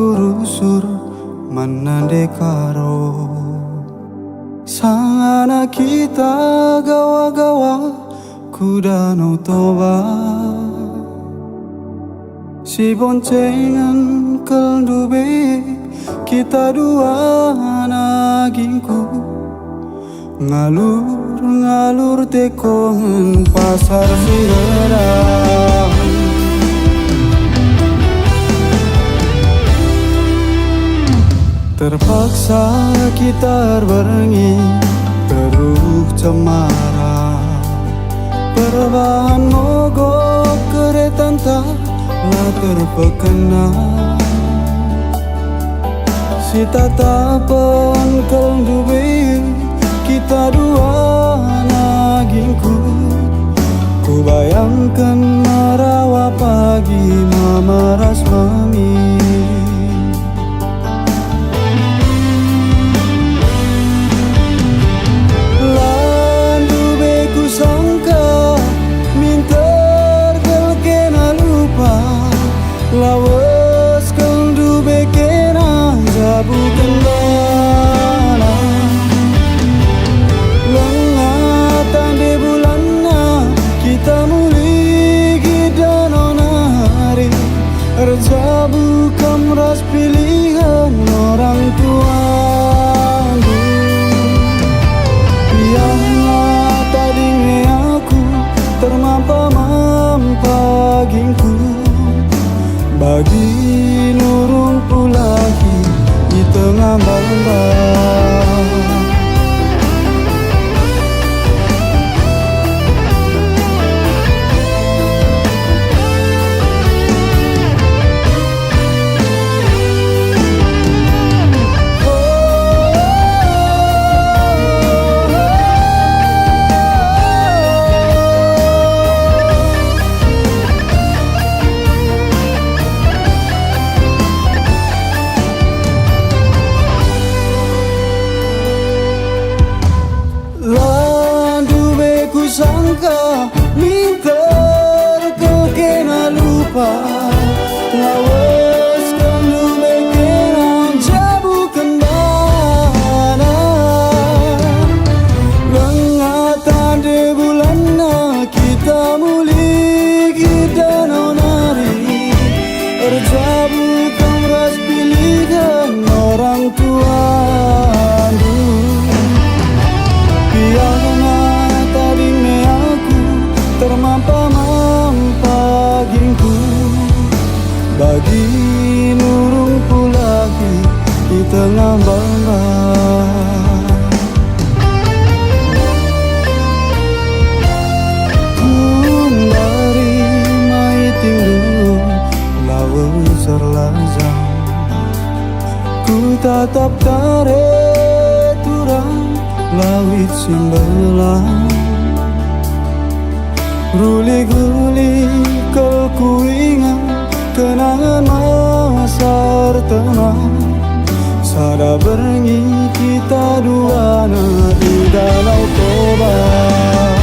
kurusur manande karo sang anak kita gawa-gawa kuda no toba si boncengan keldube kita dua nagingku ngalur tekongan pasar Sirerang. Terpaksa kita berengi teruk cemara perbahan mogok kereta lah terpekena si tatapan keldube kita dua nagingku ku bayangkan marawa pagi mama rasmani landu beku sangka minter kelkena lupa lawas keldu bekena jabu kendana lengatan di bulanna kita muligi danonari erjabu kamras pilihan orang tua yang tadinya aku termampa gingku bagi nurung pulaki di tengah bamba. Landu beku sangka minter kau kena lupa lawas kandu bekena jabu kendana lengatan di bulanna kita muligi danonari erjabu kamras pilihan orang tua termampa gingku bagi nurung pulaki di tengah bangga. Kundari mai tinggu lawan serlajang ku tatap tarik turang lawit simbelang ruli-guli kau ku ingat kenangan masa teman sada berengi kita dua di danau Toba.